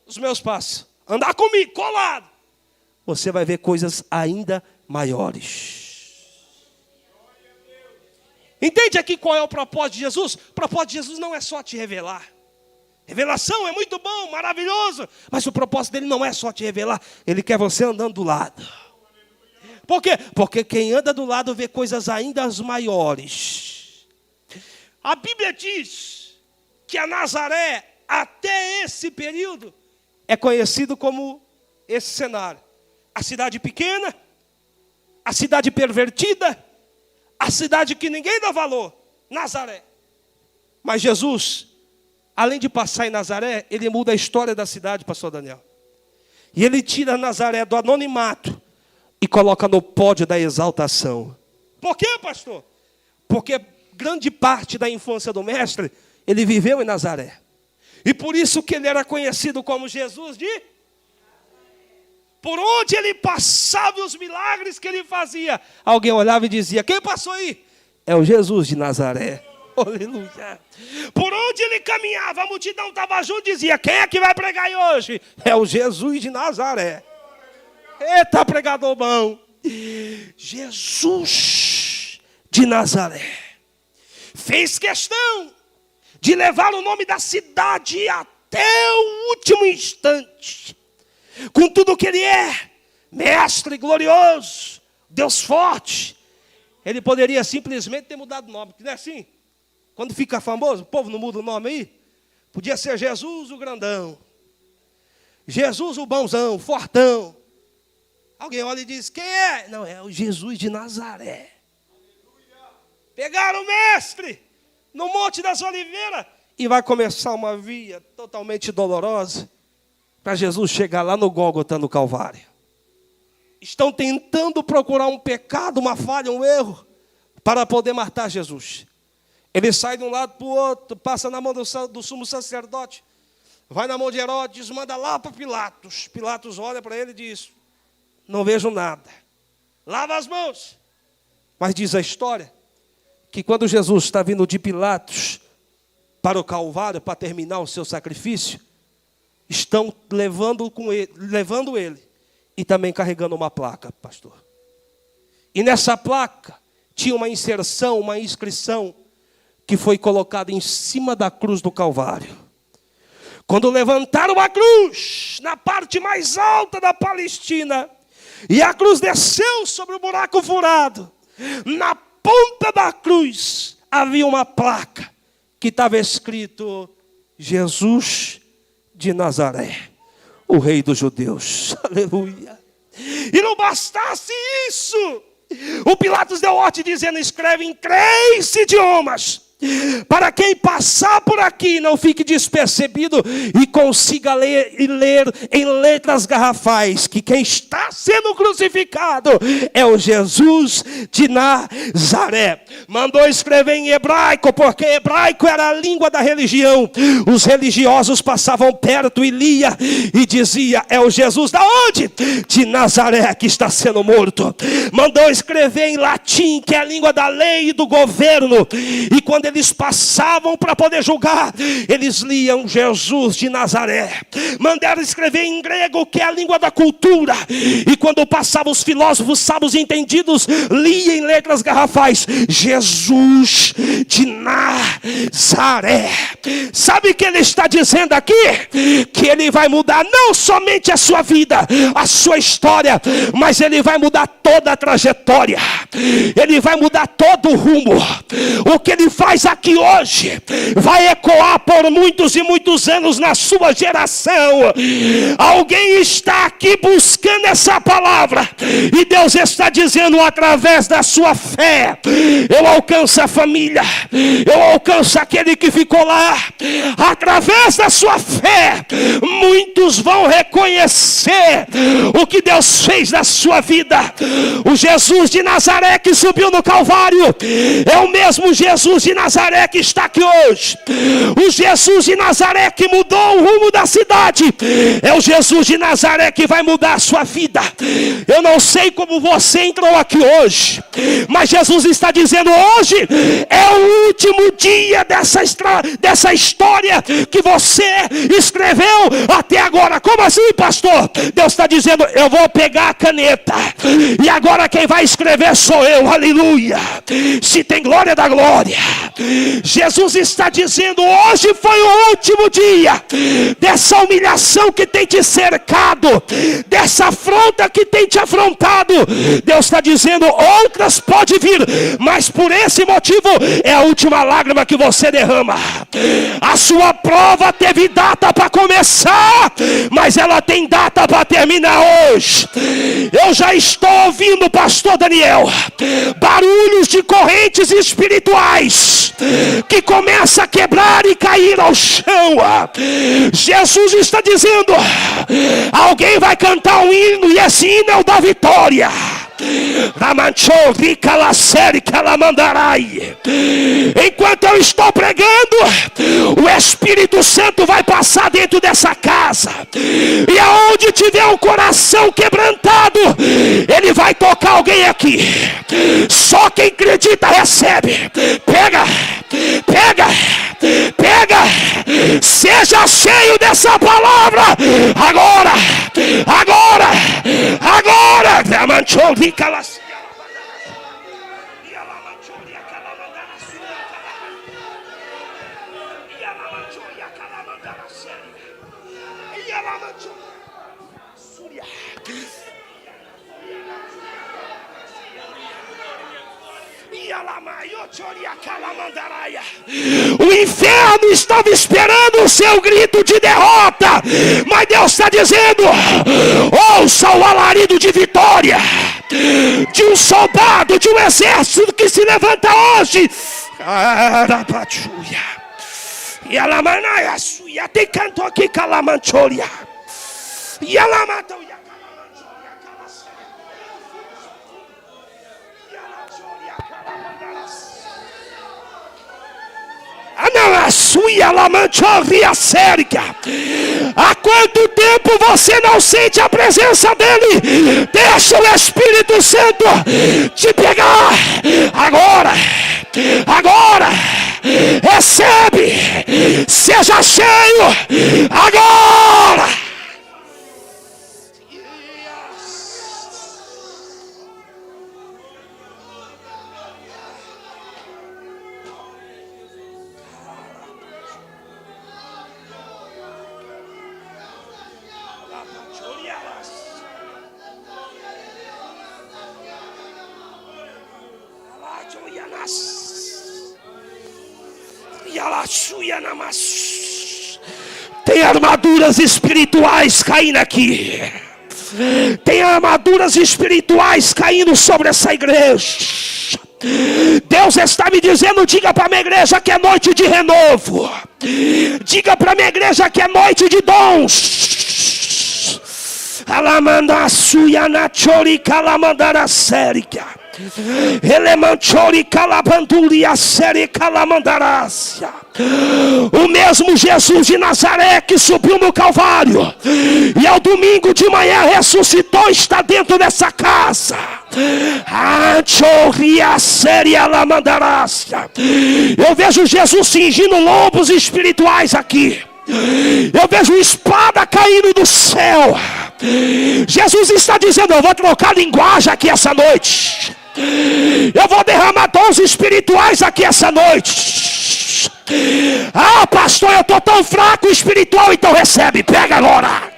os meus passos, andar comigo, colado, você vai ver coisas ainda maiores. Entende aqui qual é o propósito de Jesus? O propósito de Jesus não é só te revelar. Revelação é muito bom, maravilhoso, mas o propósito dele não é só te revelar. Ele quer você andando do lado. Por quê? Porque quem anda do lado vê coisas ainda maiores. A Bíblia diz que a Nazaré, até esse período, é conhecido como esse cenário. A cidade pequena, a cidade pervertida, a cidade que ninguém dá valor, Nazaré. Mas Jesus, além de passar em Nazaré, ele muda a história da cidade, pastor Daniel. E ele tira Nazaré do anonimato e coloca no pódio da exaltação. Por quê, pastor? Porque grande parte da infância do mestre, ele viveu em Nazaré. E por isso que ele era conhecido como Jesus de... Por onde ele passava, os milagres que ele fazia, alguém olhava e dizia: quem passou aí? É o Jesus de Nazaré. Aleluia. Por onde ele caminhava, a multidão estava junto e dizia: quem é que vai pregar aí hoje? É o Jesus de Nazaré. Eita, pregador bom. Jesus de Nazaré fez questão de levar o nome da cidade até o último instante. Com tudo que ele é, mestre glorioso, Deus forte, ele poderia simplesmente ter mudado o nome. Não é assim? Quando fica famoso, o povo não muda o nome aí? Podia ser Jesus o grandão, Jesus o bonzão, fortão. Alguém olha e diz: quem é? Não, é o Jesus de Nazaré. Pegaram o mestre no Monte das Oliveiras e vai começar uma via totalmente dolorosa para Jesus chegar lá no Gólgota, no Calvário. Estão tentando procurar um pecado, uma falha, um erro, para poder matar Jesus. Ele sai de um lado para o outro, passa na mão do sumo sacerdote, vai na mão de Herodes, manda lá para Pilatos. Pilatos olha para ele e diz: não vejo nada. Lava as mãos. Mas diz a história que quando Jesus está vindo de Pilatos para o Calvário, para terminar o seu sacrifício, estão levando ele e também carregando uma placa, pastor. E nessa placa tinha uma inserção, uma inscrição que foi colocada em cima da cruz do Calvário. Quando levantaram a cruz na parte mais alta da Palestina, e a cruz desceu sobre o buraco furado, na ponta da cruz havia uma placa que estava escrito: Jesus de Nazaré, o rei dos judeus. Aleluia. E não bastasse isso, o Pilatos deu ordem dizendo: escreve em 3 idiomas, para quem passar por aqui não fique despercebido e consiga ler em letras garrafais que quem está sendo crucificado é o Jesus de Nazaré. Mandou escrever em hebraico, porque hebraico era a língua da religião. Os religiosos passavam perto e lia e dizia: é o Jesus da onde? De Nazaré, que está sendo morto. Mandou escrever em latim, que é a língua da lei e do governo. E quando eles passavam para poder julgar, eles liam Jesus de Nazaré. Mandaram escrever em grego, que é a língua da cultura. E quando passavam os filósofos sábios e entendidos, liam em letras garrafais: Jesus de Nazaré. Sabe o que ele está dizendo aqui? Que ele vai mudar não somente a sua vida, a sua história, mas ele vai mudar toda a trajetória. Ele vai mudar todo o rumo. O que ele faz aqui hoje vai ecoar por muitos e muitos anos na sua geração. Alguém está aqui buscando essa palavra e Deus está dizendo: através da sua fé eu alcanço a família, eu alcanço aquele que ficou lá. Através da sua fé muitos vão reconhecer o que Deus fez na sua vida. O Jesus de Nazaré que subiu no Calvário é o mesmo Jesus de Nazaré que está aqui hoje. O Jesus de Nazaré que mudou o rumo da cidade é o Jesus de Nazaré que vai mudar a sua vida. Eu não sei como você entrou aqui hoje, mas Jesus está dizendo: hoje é o último dia dessa história que você escreveu até agora. Como assim, pastor? Deus está dizendo: eu vou pegar a caneta e agora quem vai escrever sou eu. Aleluia. Se tem glória da glória. Jesus está dizendo: hoje foi o último dia dessa humilhação que tem te cercado, dessa afronta que tem te afrontado. Deus está dizendo: outras pode vir, mas por esse motivo é a última lágrima que você derrama. A sua prova teve data para começar, mas ela tem data para terminar hoje. Eu já estou ouvindo, pastor Daniel, barulhos de correntes espirituais que começa a quebrar e cair ao chão. Jesus está dizendo: alguém vai cantar um hino, e esse hino é o da vitória. Enquanto eu estou pregando, o Espírito Santo vai passar dentro dessa casa, e aonde tiver um coração quebrantado, Ele vai tocar alguém aqui. Só quem acredita recebe. Pega, pega, pega. Seja cheio dessa palavra. Agora, agora, agora. O inferno estava esperando o seu grito de derrota, mas Deus está dizendo: ouça o alarido de vitória de um soldado, de um exército que se levanta hoje. E ela manaia suia, tem canto aqui calamanchoria. E ela matou. Há quanto tempo você não sente a presença dele? Deixa o Espírito Santo te pegar. Agora, agora, recebe, seja cheio, agora. Tem armaduras espirituais caindo aqui. Tem armaduras espirituais caindo sobre essa igreja. Deus está me dizendo: diga para a minha igreja que é noite de renovo. Diga para a minha igreja que é noite de dons. Alamanda suya na chori calamandara sérica. Elemanchori calabanduria sere calamandarácia. O mesmo Jesus de Nazaré que subiu no Calvário e ao domingo de manhã ressuscitou, está dentro dessa casa. Eu vejo Jesus cingindo lombos espirituais aqui. Eu vejo espada caindo do céu. Jesus está dizendo: eu vou trocar linguagem aqui essa noite. Eu vou derramar dons espirituais aqui essa noite. Ah, pastor, eu estou tão fraco espiritual. Então recebe, pega agora.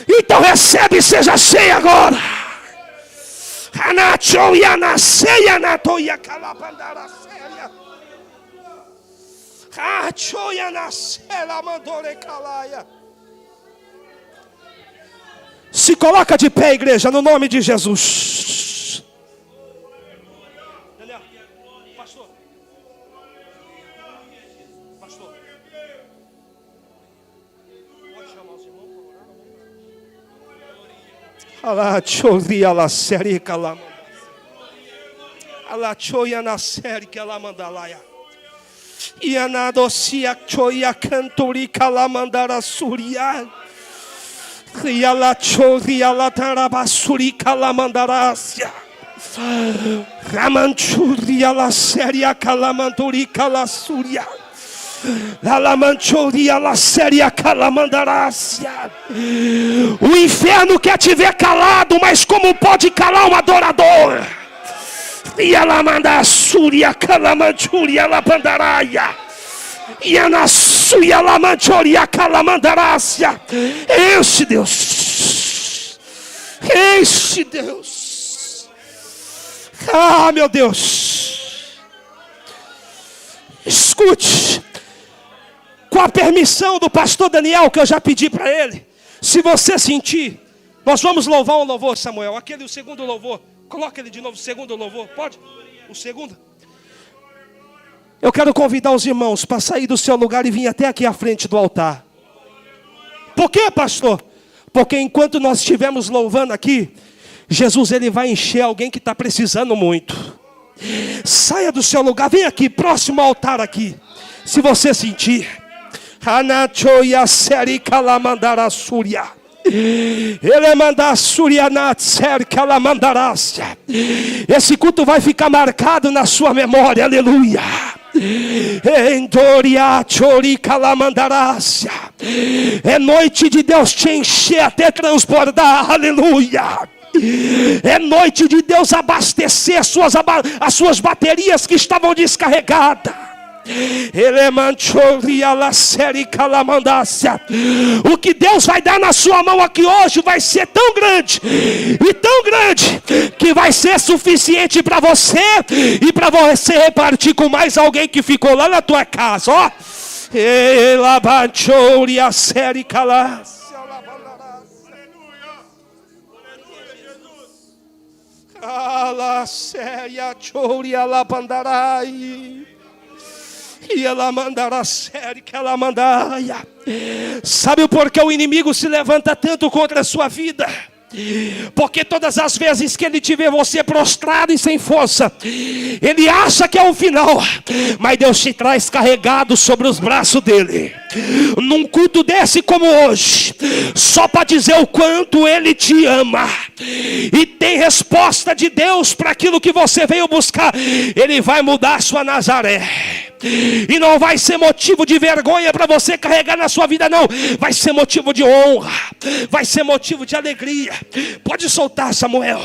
Então recebe, seja cheio agora. Se coloca de pé, igreja, no nome de Jesus. Pastor. Pastor. Pode chamar os irmãos para orar? Alá, choria la série calamanda. Alá, choia na série calamandalaia. E anadocia choia canturi calamandara suria. Riala choria la tarabasuri calamandarácia. Ramanchuria la séria calamanduri calassuria. Alamanchoria la séria calamandarácia. O inferno quer te ver calado, mas como pode calar um adorador? E ela manda suria calamanchuria la bandaraia. E a nassuia la manchoria calamandarácia. Enche Deus. Enche Deus. Ah, meu Deus. Escute. Com a permissão do pastor Daniel, que eu já pedi para ele, se você sentir, nós vamos louvar um louvor, Samuel. Aquele, o segundo louvor. Coloca ele de novo, o segundo louvor. Pode? O segundo. Eu quero convidar os irmãos para sair do seu lugar e vir até aqui à frente do altar. Por quê, pastor? Porque enquanto nós estivermos louvando aqui, Jesus ele vai encher alguém que está precisando muito. Saia do seu lugar, vem aqui, próximo ao altar aqui. Se você sentir. Anachoia seri calamandara suria. Ele manda surianat cerca la mandarácia. Esse culto vai ficar marcado na sua memória, aleluia. É noite de Deus te encher até transbordar, aleluia. É noite de Deus abastecer as suas baterias que estavam descarregadas. O que Deus vai dar na sua mão aqui hoje vai ser tão grande e tão grande que vai ser suficiente para você e para você repartir com mais alguém que ficou lá na tua casa, ó. E ela mandará série que ela mandaia. Sabe o porquê o inimigo se levanta tanto contra a sua vida? Porque todas as vezes que ele te vê você prostrado e sem força, ele acha que é o final, mas Deus te traz carregado sobre os braços dele, num culto desse como hoje, só para dizer o quanto ele te ama, e tem resposta de Deus para aquilo que você veio buscar. Ele vai mudar a sua Nazaré, e não vai ser motivo de vergonha para você carregar na sua vida, não. Vai ser motivo de honra, vai ser motivo de alegria. Pode soltar, Samuel.